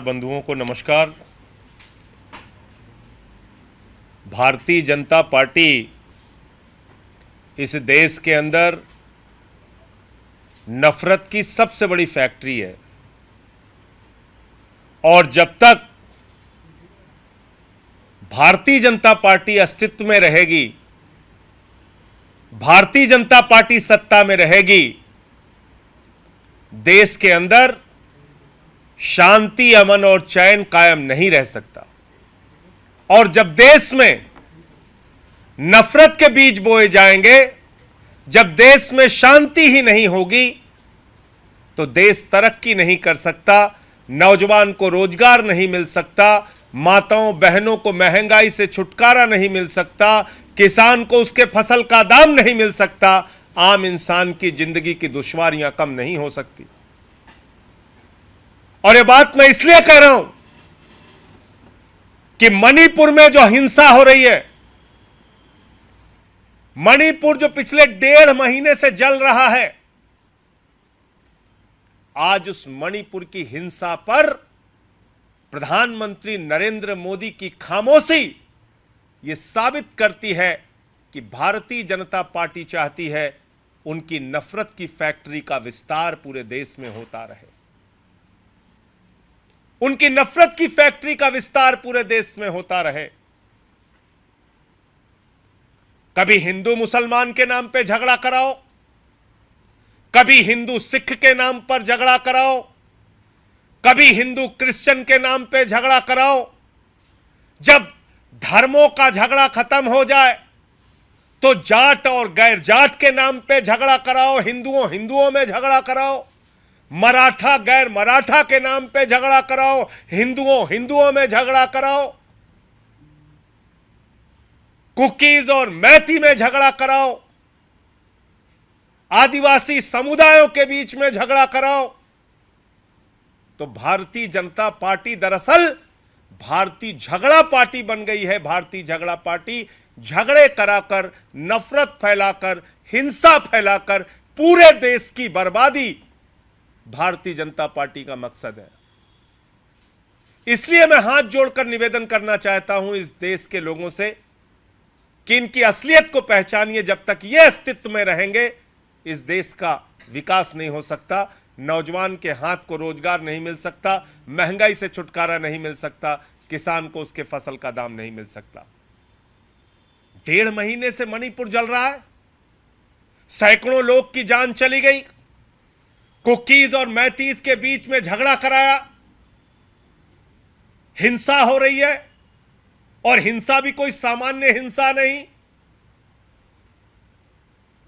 बंधुओं को नमस्कार। भारतीय जनता पार्टी इस देश के अंदर नफरत की सबसे बड़ी फैक्ट्री है और जब तक भारतीय जनता पार्टी अस्तित्व में रहेगी, भारतीय जनता पार्टी सत्ता में रहेगी, देश के अंदर शांति, अमन और चैन कायम नहीं रह सकता। और जब देश में नफरत के बीज बोए जाएंगे, जब देश में शांति ही नहीं होगी, तो देश तरक्की नहीं कर सकता, नौजवान को रोजगार नहीं मिल सकता, माताओं बहनों को महंगाई से छुटकारा नहीं मिल सकता, किसान को उसके फसल का दाम नहीं मिल सकता, आम इंसान की जिंदगी की दुश्वारियां कम नहीं हो सकती। और यह बात मैं इसलिए कह रहा हूं कि मणिपुर में जो हिंसा हो रही है, मणिपुर जो पिछले 1.5 महीने से जल रहा है, आज उस मणिपुर की हिंसा पर प्रधानमंत्री नरेंद्र मोदी की खामोशी यह साबित करती है कि भारतीय जनता पार्टी चाहती है उनकी नफरत की फैक्ट्री का विस्तार पूरे देश में होता रहे, उनकी नफरत की फैक्ट्री का विस्तार पूरे देश में होता रहे। कभी हिंदू मुसलमान के नाम पे झगड़ा कराओ, कभी हिंदू सिख के नाम पर झगड़ा कराओ, कभी हिंदू क्रिश्चियन के नाम पे झगड़ा कराओ। जब धर्मों का झगड़ा खत्म हो जाए तो जाट और गैर जाट के नाम पे झगड़ा कराओ, हिंदुओं में झगड़ा कराओ, मराठा गैर मराठा के नाम पे झगड़ा कराओ, हिंदुओं में झगड़ा कराओ, कुकीज और मैती में झगड़ा कराओ, आदिवासी समुदायों के बीच में झगड़ा कराओ। तो भारतीय जनता पार्टी दरअसल भारतीय झगड़ा पार्टी बन गई है। भारतीय झगड़ा पार्टी झगड़े कराकर, नफरत फैलाकर, हिंसा फैलाकर पूरे देश की बर्बादी भारतीय जनता पार्टी का मकसद है। इसलिए मैं हाथ जोड़कर निवेदन करना चाहता हूं इस देश के लोगों से कि इनकी असलियत को पहचानिए। जब तक ये अस्तित्व में रहेंगे, इस देश का विकास नहीं हो सकता, नौजवान के हाथ को रोजगार नहीं मिल सकता, महंगाई से छुटकारा नहीं मिल सकता, किसान को उसके फसल का दाम नहीं मिल सकता। 1.5 महीने से मणिपुर जल रहा है, सैकड़ों लोग की जान चली गई, कुकीज और मैतीस के बीच में झगड़ा कराया, हिंसा हो रही है। और हिंसा भी कोई सामान्य हिंसा नहीं,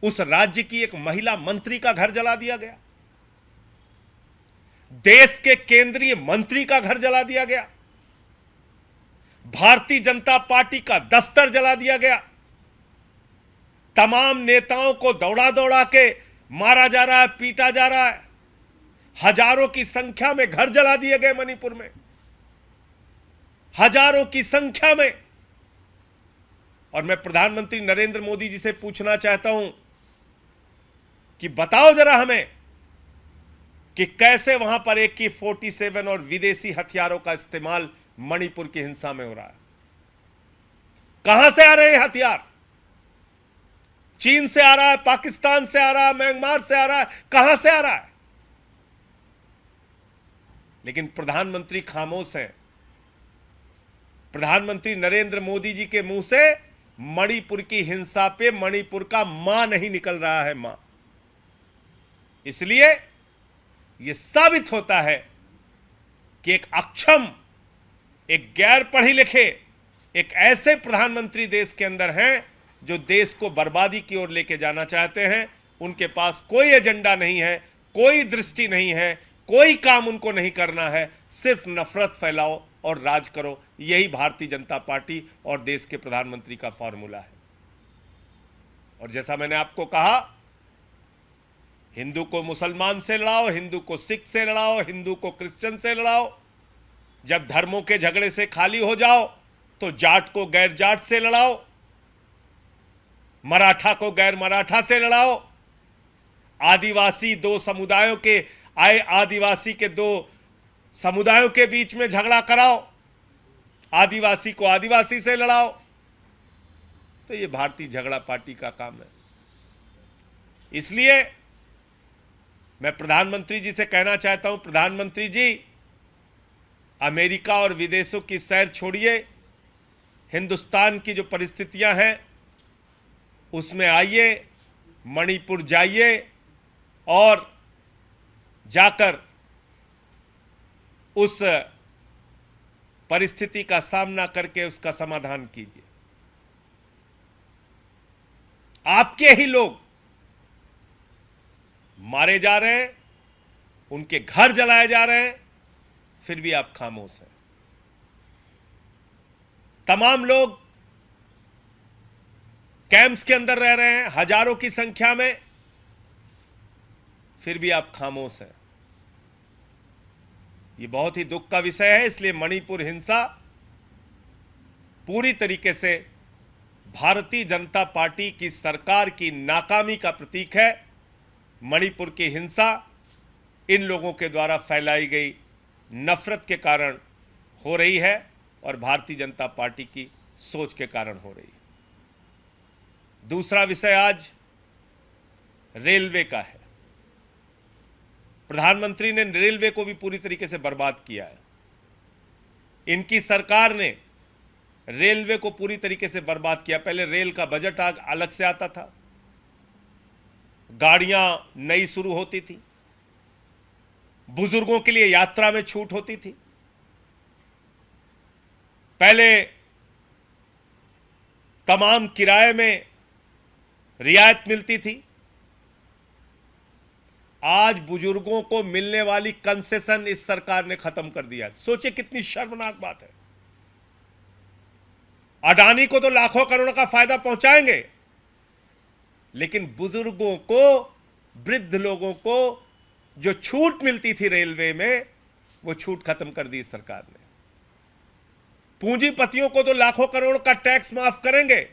उस राज्य की एक महिला मंत्री का घर जला दिया गया, देश के केंद्रीय मंत्री का घर जला दिया गया, भारतीय जनता पार्टी का दफ्तर जला दिया गया, तमाम नेताओं को दौड़ा दौड़ा के मारा जा रहा है, पीटा जा रहा है, हजारों की संख्या में घर जला दिए गए मणिपुर में, हजारों की संख्या में। और मैं प्रधानमंत्री नरेंद्र मोदी जी से पूछना चाहता हूं कि बताओ जरा हमें कि कैसे वहां पर AK-47 और विदेशी हथियारों का इस्तेमाल मणिपुर की हिंसा में हो रहा है। कहां से आ रहे हैं हथियार? चीन से आ रहा है, पाकिस्तान से आ रहा है, म्यांमार से आ रहा है, कहां से आ रहा है? लेकिन प्रधानमंत्री खामोश हैं। प्रधानमंत्री नरेंद्र मोदी जी के मुंह से मणिपुर की हिंसा पे मणिपुर का मां नहीं निकल रहा है, मां। इसलिए यह साबित होता है कि एक अक्षम, एक गैर पढ़े लिखे, एक ऐसे प्रधानमंत्री देश के अंदर हैं जो देश को बर्बादी की ओर लेके जाना चाहते हैं। उनके पास कोई एजेंडा नहीं है, कोई दृष्टि नहीं है, कोई काम उनको नहीं करना है, सिर्फ नफरत फैलाओ और राज करो। यही भारतीय जनता पार्टी और देश के प्रधानमंत्री का फॉर्मूला है। और जैसा मैंने आपको कहा, हिंदू को मुसलमान से लड़ाओ, हिंदू को सिख से लड़ाओ, हिंदू को क्रिश्चियन से लड़ाओ। जब धर्मों के झगड़े से खाली हो जाओ तो जाट को गैर जाट से लड़ाओ, मराठा को गैर मराठा से लड़ाओ, आदिवासी दो समुदायों के आए आदिवासी के दो समुदायों के बीच में झगड़ा कराओ, आदिवासी को आदिवासी से लड़ाओ। तो ये भारतीय झगड़ा पार्टी का काम है। इसलिए मैं प्रधानमंत्री जी से कहना चाहता हूं, प्रधानमंत्री जी, अमेरिका और विदेशों की सैर छोड़िए, हिंदुस्तान की जो परिस्थितियां हैं उसमें आइए, मणिपुर जाइए और जाकर उस परिस्थिति का सामना करके उसका समाधान कीजिए। आपके ही लोग मारे जा रहे हैं, उनके घर जलाए जा रहे हैं, फिर भी आप खामोश हैं। तमाम लोग कैंप्स के अंदर रह रहे हैं, हजारों की संख्या में, फिर भी आप खामोश हैं। ये बहुत ही दुख का विषय है। इसलिए मणिपुर हिंसा पूरी तरीके से भारतीय जनता पार्टी की सरकार की नाकामी का प्रतीक है। मणिपुर की हिंसा इन लोगों के द्वारा फैलाई गई नफरत के कारण हो रही है और भारतीय जनता पार्टी की सोच के कारण हो रही है। दूसरा विषय आज रेलवे का है। प्रधानमंत्री ने रेलवे को भी पूरी तरीके से बर्बाद किया है। इनकी सरकार ने रेलवे को पूरी तरीके से बर्बाद किया। पहले रेल का बजट अलग से आता था, गाड़ियां नई शुरू होती थी, बुजुर्गों के लिए यात्रा में छूट होती थी, पहले तमाम किराए में रियायत मिलती थी। आज बुजुर्गों को मिलने वाली कंसेशन इस सरकार ने खत्म कर दिया। सोचिए कितनी शर्मनाक बात है। अडानी को तो लाखों करोड़ का फायदा पहुंचाएंगे, लेकिन बुजुर्गों को, वृद्ध लोगों को जो छूट मिलती थी रेलवे में, वो छूट खत्म कर दी इस सरकार ने। पूंजीपतियों को तो लाखों करोड़ का टैक्स माफ करेंगे,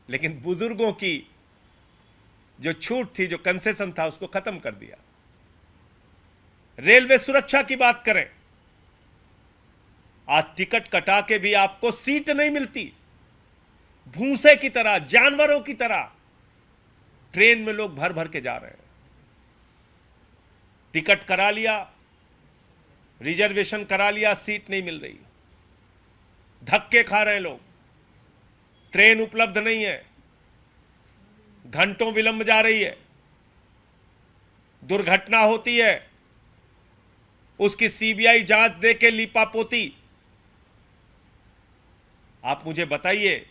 लेकिन बुजुर्गों की जो छूट थी, जो कंसेशन था, उसको खत्म कर दिया। रेलवे सुरक्षा की बात करें, आज टिकट कटा के भी आपको सीट नहीं मिलती। भूसे की तरह, जानवरों की तरह ट्रेन में लोग भर भर के जा रहे हैं। टिकट करा लिया, रिजर्वेशन करा लिया, सीट नहीं मिल रही, धक्के खा रहे हैं लोग, ट्रेन उपलब्ध नहीं है, घंटों विलंब जा रही है, दुर्घटना होती है, उसकी सीबीआई जांच दे के लीपापोती। आप मुझे बताइए,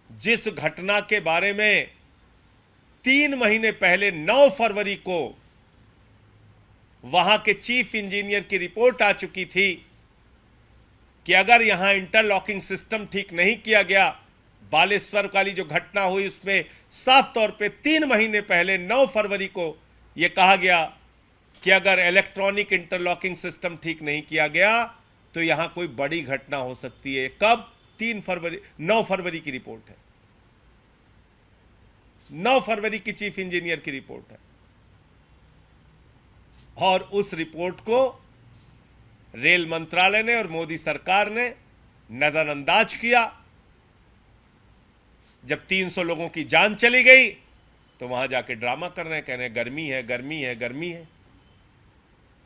जिस घटना के बारे में 3 महीने पहले 9 फरवरी को वहां के चीफ इंजीनियर की रिपोर्ट आ चुकी थी कि अगर यहां इंटरलॉकिंग सिस्टम ठीक नहीं किया गया, बालेश्वर वाली जो घटना हुई उसमें साफ तौर पे 3 महीने पहले 9 फरवरी को यह कहा गया कि अगर इलेक्ट्रॉनिक इंटरलॉकिंग सिस्टम ठीक नहीं किया गया तो यहां कोई बड़ी घटना हो सकती है। कब? 9 फरवरी की रिपोर्ट है, 9 फरवरी की चीफ इंजीनियर की रिपोर्ट है। और उस रिपोर्ट को रेल मंत्रालय ने और मोदी सरकार ने नजरअंदाज किया। जब 300 लोगों की जान चली गई तो वहां जाके ड्रामा कर रहे हैं, कह रहे हैं गर्मी है, गर्मी है, गर्मी है।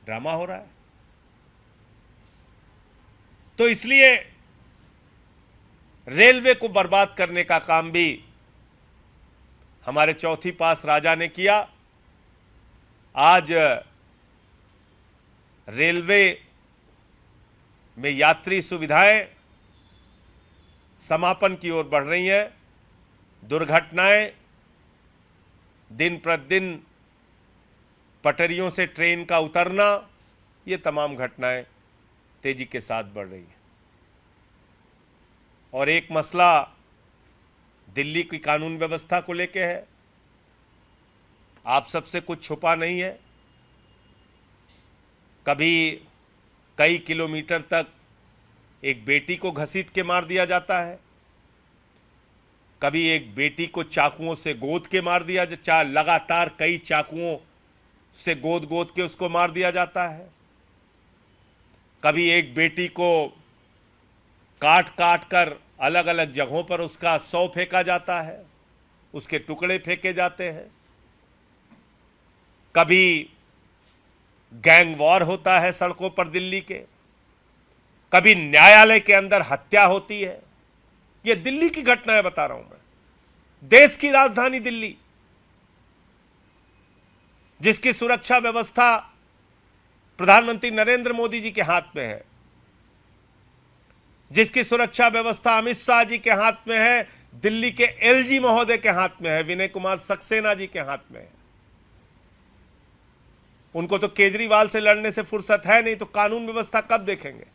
ड्रामा हो रहा है। तो इसलिए रेलवे को बर्बाद करने का काम भी हमारे चौथी पास राजा ने किया। आज रेलवे में यात्री सुविधाएं समापन की ओर बढ़ रही हैं। दुर्घटनाएं दिन प्रतिदिन, पटरियों से ट्रेन का उतरना, ये तमाम घटनाएं तेजी के साथ बढ़ रही हैं। और एक मसला दिल्ली की कानून व्यवस्था को लेकर है। आप सबसे कुछ छुपा नहीं है। कभी कई किलोमीटर तक एक बेटी को घसीट के मार दिया जाता है, कभी एक बेटी को चाकुओं से गोद के मार दिया जाता, लगातार कई चाकुओं से गोद गोद के उसको मार दिया जाता है। कभी एक बेटी को काट काट कर अलग अलग जगहों पर उसका शव फेंका जाता है, उसके टुकड़े फेंके जाते हैं। कभी गैंग वॉर होता है सड़कों पर दिल्ली के, कभी न्यायालय के अंदर हत्या होती है। यह दिल्ली की घटनाएं बता रहा हूं मैं, देश की राजधानी दिल्ली, जिसकी सुरक्षा व्यवस्था प्रधानमंत्री नरेंद्र मोदी जी के हाथ में है, जिसकी सुरक्षा व्यवस्था अमित शाह जी के हाथ में है, दिल्ली के एलजी महोदय के हाथ में है, विनय कुमार सक्सेना जी के हाथ में है। उनको तो केजरीवाल से लड़ने से फुर्सत है नहीं, तो कानून व्यवस्था कब देखेंगे?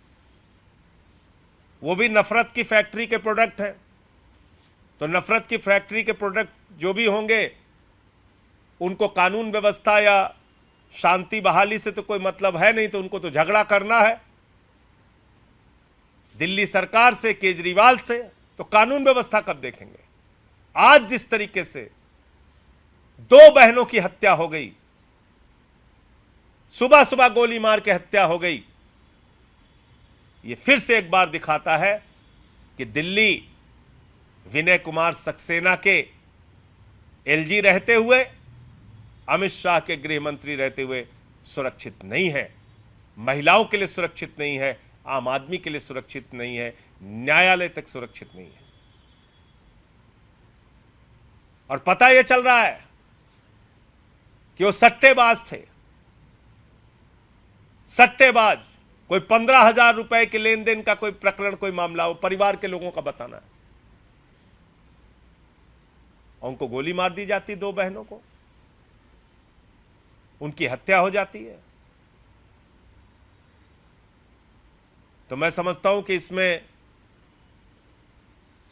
वो भी नफरत की फैक्ट्री के प्रोडक्ट हैं। तो नफरत की फैक्ट्री के प्रोडक्ट जो भी होंगे, उनको कानून व्यवस्था या शांति बहाली से तो कोई मतलब है नहीं, तो उनको तो झगड़ा करना है दिल्ली सरकार से, केजरीवाल से। तो कानून व्यवस्था कब देखेंगे? आज जिस तरीके से 2 बहनों की हत्या हो गई, सुबह सुबह गोली मार के हत्या हो गई, यह फिर से एक बार दिखाता है कि दिल्ली विनय कुमार सक्सेना के एलजी रहते हुए, अमित शाह के गृह मंत्री रहते हुए सुरक्षित नहीं है, महिलाओं के लिए सुरक्षित नहीं है, आम आदमी के लिए सुरक्षित नहीं है, न्यायालय तक सुरक्षित नहीं है। और पता यह चल रहा है कि वो सट्टेबाज थे, सट्टेबाज। कोई 15,000 रुपए के लेन देन का कोई प्रकरण, कोई मामला हो, परिवार के लोगों का बताना है, और उनको गोली मार दी जाती, 2 बहनों को, उनकी हत्या हो जाती है। तो मैं समझता हूं कि इसमें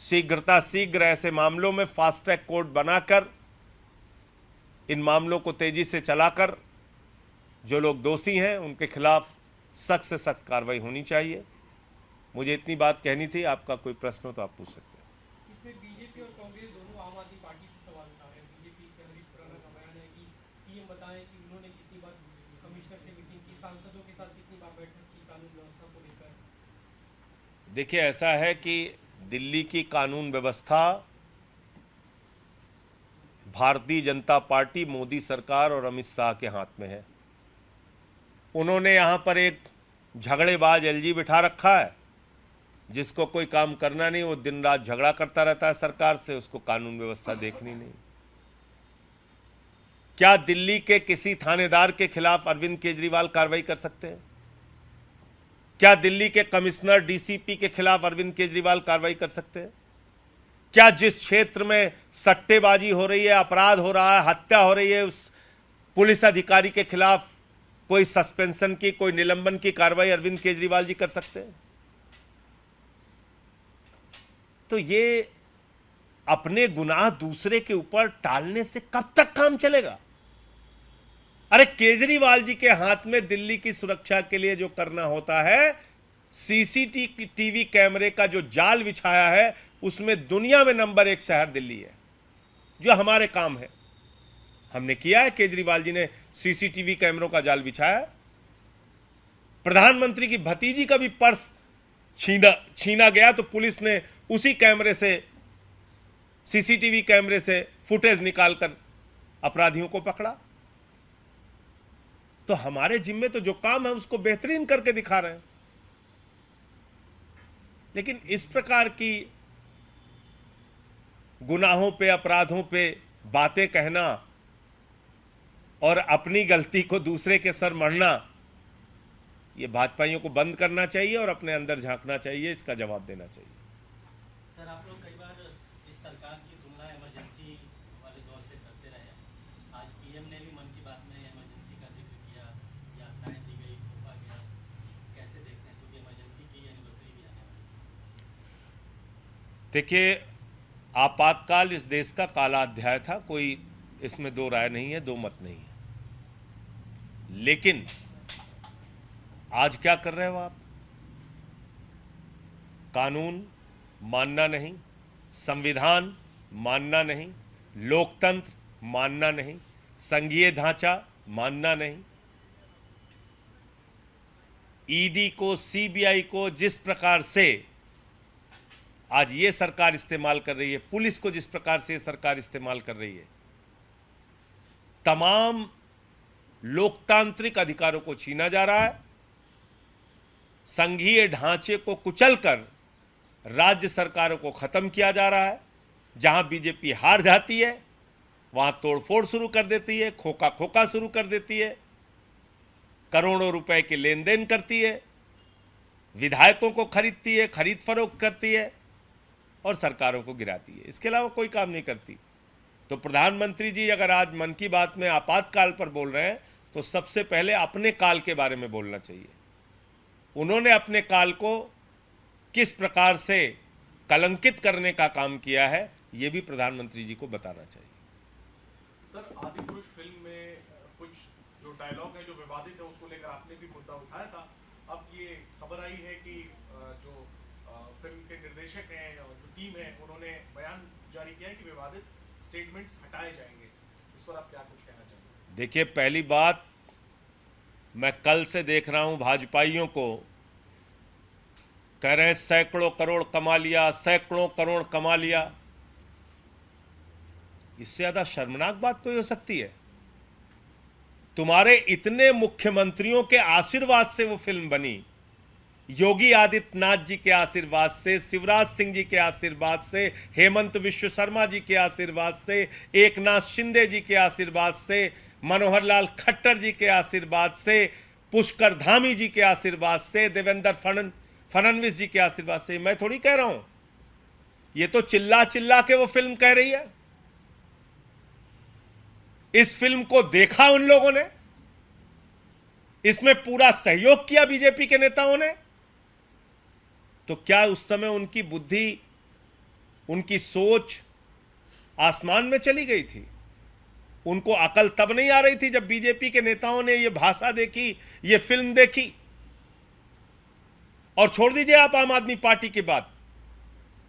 शीघ्र ऐसे मामलों में फास्ट ट्रैक कोर्ट बनाकर, इन मामलों को तेजी से चलाकर, जो लोग दोषी हैं उनके खिलाफ सख्त से सख्त कार्रवाई होनी चाहिए। मुझे इतनी बात कहनी थी। आपका कोई प्रश्न हो तो आप पूछ सकते हैं। इसमें बीजेपी और कांग्रेस दोनों आम आदमी पार्टी पर सवाल उठा रहे हैं। बीजेपी के हरीश खुराना का बयान है कि सीएम बताएं कि उन्होंने कितनी बार कमिश्नर से मीटिंग की, सांसदों के साथ कितनी बार बैठक की कानून व्यवस्था को लेकर। देखिए, ऐसा है कि दिल्ली की कानून व्यवस्था भारतीय जनता पार्टी, मोदी सरकार और अमित शाह के हाथ में है। उन्होंने यहां पर एक झगड़ेबाज एलजी बिठा रखा है, जिसको कोई काम करना नहीं, वो दिन रात झगड़ा करता रहता है सरकार से, उसको कानून व्यवस्था देखनी नहीं। क्या दिल्ली के किसी थानेदार के खिलाफ अरविंद केजरीवाल कार्रवाई कर सकते हैं? क्या दिल्ली के कमिश्नर, डीसीपी के खिलाफ अरविंद केजरीवाल कार्रवाई कर सकते हैं? क्या जिस क्षेत्र में सट्टेबाजी हो रही है, अपराध हो रहा है, हत्या हो रही है, उस पुलिस अधिकारी के खिलाफ कोई सस्पेंशन की, कोई निलंबन की कार्रवाई अरविंद केजरीवाल जी कर सकते हैं? तो ये अपने गुनाह दूसरे के ऊपर टालने से कब तक काम चलेगा? अरे केजरीवाल जी के हाथ में दिल्ली की सुरक्षा के लिए जो करना होता है, सीसीटीवी कैमरे का जो जाल बिछाया है, उसमें दुनिया में नंबर 1 शहर दिल्ली है। जो हमारे काम है हमने किया है, केजरीवाल जी ने सीसीटीवी कैमरों का जाल बिछाया। प्रधानमंत्री की भतीजी का भी पर्स छीना गया, तो पुलिस ने उसी कैमरे से, सीसीटीवी कैमरे से फुटेज निकालकर अपराधियों को पकड़ा। तो हमारे जिम्मे तो जो काम है उसको बेहतरीन करके दिखा रहे हैं। लेकिन इस प्रकार की गुनाहों पे, अपराधों पे बातें कहना और अपनी गलती को दूसरे के सर मढ़ना, ये भाजपाइयों को बंद करना चाहिए और अपने अंदर झांकना चाहिए, इसका जवाब देना चाहिए। सर, आप लोग कई बार इस सरकार की तुलना इमरजेंसी वाले दौर से करते रहे हैं। आज पीएम ने भी मन की बात में इमरजेंसी का जिक्र किया, यात्राएं दी गई, थोपा गया। कैसे देखते हैं, क्योंकि इमरजेंसी की एनिवर्सरी भी आने वाली है। देखिए, आपातकाल इस देश का काला अध्याय था, कोई इसमें दो राय नहीं है, दो मत नहीं है। लेकिन आज क्या कर रहे हो आप? कानून मानना नहीं, संविधान मानना नहीं, लोकतंत्र मानना नहीं, संघीय ढांचा मानना नहीं, ईडी को, सीबीआई को जिस प्रकार से आज ये सरकार इस्तेमाल कर रही है, पुलिस को जिस प्रकार से ये सरकार इस्तेमाल कर रही है, तमाम लोकतांत्रिक अधिकारों को छीना जा रहा है। संघीय ढांचे को कुचलकर राज्य सरकारों को खत्म किया जा रहा है। जहां बीजेपी हार जाती है वहां तोड़फोड़ शुरू कर देती है, खोखा खोखा शुरू कर देती है, करोड़ों रुपए के लेन देन करती है, विधायकों को खरीदती है, खरीद फरोख्त करती है और सरकारों को गिराती है। इसके अलावा कोई काम नहीं करती। तो प्रधानमंत्री जी अगर आज मन की बात में आपातकाल पर बोल रहे हैं तो सबसे पहले अपने काल के बारे में बोलना चाहिए। उन्होंने अपने काल को किस प्रकार से कलंकित करने का काम किया है, यह भी प्रधानमंत्री जी को बताना चाहिए। सर, आदिपुरुष फिल्म में कुछ जो डायलॉग है जो विवादित है उसको लेकर आपने भी मुद्दा उठाया था। अब ये खबर आई है कि जो फिल्म के निर्देशक हैं, जो टीम है, उन्होंने बयान जारी किया है कि विवादित स्टेटमेंट्स हटाए जाएंगे। इस पर आप क्या कुछ कहना चाहेंगे? देखिए, पहली बात, मैं कल से देख रहा हूं भाजपाइयों को कह रहे हैं सैकड़ों करोड़ कमा लिया, सैकड़ों करोड़ कमा लिया। इससे ज्यादा शर्मनाक बात कोई हो सकती है? तुम्हारे इतने मुख्यमंत्रियों के आशीर्वाद से वो फिल्म बनी, योगी आदित्यनाथ जी के आशीर्वाद से, शिवराज सिंह जी के आशीर्वाद से, हेमंत विश्व शर्मा जी के आशीर्वाद से, एकनाथ शिंदे जी के आशीर्वाद से, मनोहर लाल खट्टर जी के आशीर्वाद से, पुष्कर धामी जी के आशीर्वाद से, देवेंद्र फडणवीस जी के आशीर्वाद से। मैं थोड़ी कह रहा हूं, ये तो चिल्ला चिल्ला के वो फिल्म कह रही है। इस फिल्म को देखा उन लोगों ने, इसमें पूरा सहयोग किया बीजेपी के नेताओं ने। तो क्या उस समय उनकी बुद्धि, उनकी सोच आसमान में चली गई थी? उनको अकल तब नहीं आ रही थी जब बीजेपी के नेताओं ने यह भाषा देखी, यह फिल्म देखी? और छोड़ दीजिए आप आम आदमी पार्टी की बात,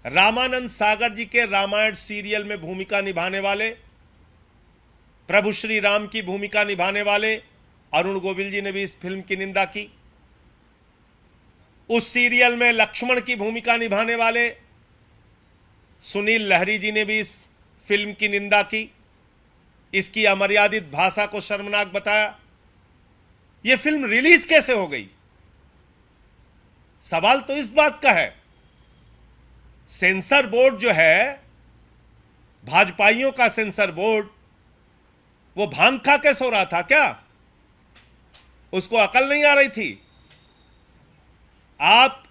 रामानंद सागर जी के रामायण सीरियल में भूमिका निभाने वाले, प्रभु श्री राम की भूमिका निभाने वाले अरुण गोविल जी ने भी इस फिल्म की निंदा की। उस सीरियल में लक्ष्मण की भूमिका निभाने वाले सुनील लहरी जी ने भी इस फिल्म की निंदा की, इसकी अमर्यादित भाषा को शर्मनाक बताया। यह फिल्म रिलीज कैसे हो गई? सवाल तो इस बात का है, सेंसर बोर्ड जो है, भाजपाइयों का सेंसर बोर्ड, वो भांग खा के सो रहा था क्या? उसको अकल नहीं आ रही थी? आप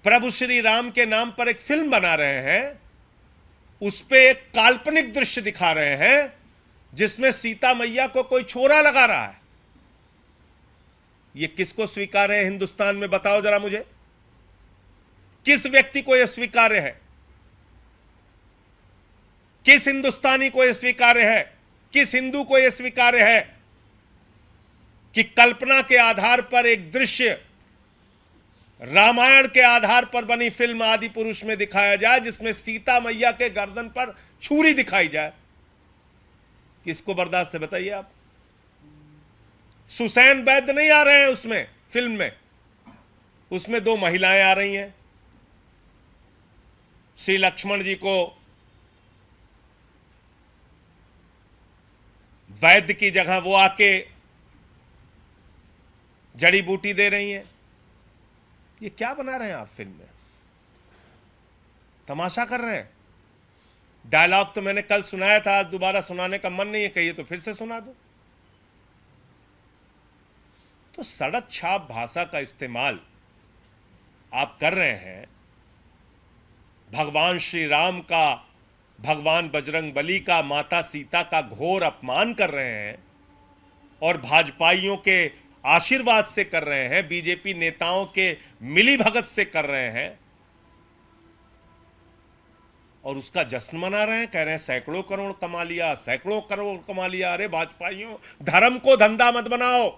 प्रभु श्री राम के नाम पर एक फिल्म बना रहे हैं, उस पे एक काल्पनिक दृश्य दिखा रहे हैं जिसमें सीता मैया को कोई छोरा लगा रहा है। यह किसको स्वीकार्य है हिंदुस्तान में? बताओ जरा मुझे, किस व्यक्ति को यह स्वीकार्य है? किस हिंदुस्तानी को यह स्वीकार्य है? किस हिंदू को यह स्वीकार्य है कि कल्पना के आधार पर एक दृश्य, रामायण के आधार पर बनी फिल्म आदि पुरुष में दिखाया जाए जिसमें सीता मैया के गर्दन पर छुरी दिखाई जाए? किसको बर्दाश्त है बताइए आप? सुसैन वैद्य नहीं आ रहे हैं उसमें, फिल्म में। उसमें दो महिलाएं आ रही हैं। श्री लक्ष्मण जी को वैद्य की जगह वो आके जड़ी बूटी दे रही हैं। ये क्या बना रहे हैं आप फिल्म में? तमाशा कर रहे हैं। डायलॉग तो मैंने कल सुनाया था, आज दोबारा सुनाने का मन नहीं है, कहिए तो फिर से सुना दो। तो सड़क छाप भाषा का इस्तेमाल आप कर रहे हैं, भगवान श्री राम का, भगवान बजरंग बली का, माता सीता का घोर अपमान कर रहे हैं और भाजपाइयों के आशीर्वाद से कर रहे हैं, बीजेपी नेताओं के मिलीभगत से कर रहे हैं और उसका जश्न मना रहे हैं। कह रहे हैं सैकड़ों करोड़ कमा लिया, सैकड़ों करोड़ कमा लिया। अरे भाजपाइयों, धर्म को धंधा मत बनाओ।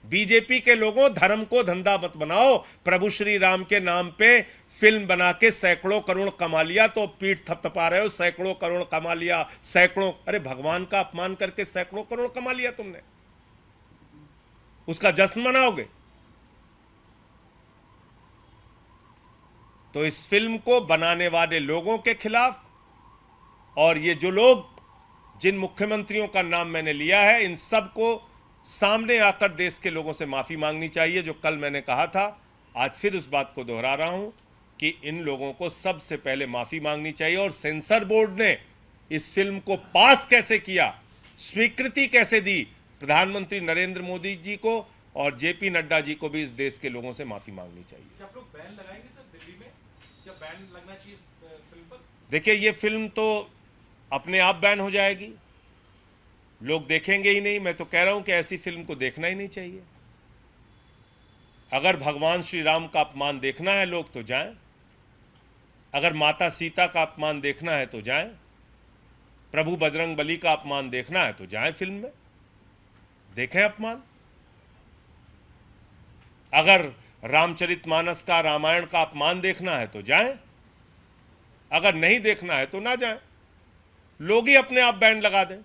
बीजेपी के लोगों, धर्म को धंधा मत बनाओ। प्रभु श्री राम के नाम पे फिल्म बना के सैकड़ों करोड़ कमा लिया तो पीठ थपथपा रहे हो, सैकड़ों करोड़ कमा लिया, सैकड़ों। अरे भगवान का अपमान करके सैकड़ों करोड़ कमा लिया तुमने। उसका जश्न मनाओगे? तो इस फिल्म को बनाने वाले लोगों के खिलाफ और ये जो लोग, जिन मुख्यमंत्रियों का नाम मैंने लिया है, इन सब को सामने आकर देश के लोगों से माफी मांगनी चाहिए। जो कल मैंने कहा था, आज फिर उस बात को दोहरा रहा हूं कि इन लोगों को सबसे पहले माफी मांगनी चाहिए। और सेंसर बोर्ड ने इस फिल्म को पास कैसे किया, स्वीकृति कैसे दी, प्रधानमंत्री नरेंद्र मोदी जी को और जेपी नड्डा जी को भी इस देश के लोगों से माफी मांगनी चाहिए। क्या आप लोग बैन लगाएंगे सर दिल्ली में? क्या बैन लगना चाहिए इस फिल्म पर? देखिए, ये फिल्म तो अपने आप बैन हो जाएगी, लोग देखेंगे ही नहीं। मैं तो कह रहा हूं कि ऐसी फिल्म को देखना ही नहीं चाहिए। अगर भगवान श्री राम का अपमान देखना है लोग तो जाएं, अगर माता सीता का अपमान देखना है तो जाएं, प्रभु बजरंग बली का अपमान देखना है तो जाएं फिल्म में, देखें अपमान। अगर रामचरितमानस का, रामायण का अपमान देखना है तो जाएं, अगर नहीं देखना है तो ना जाएं। लोग ही अपने आप बैन लगा दें।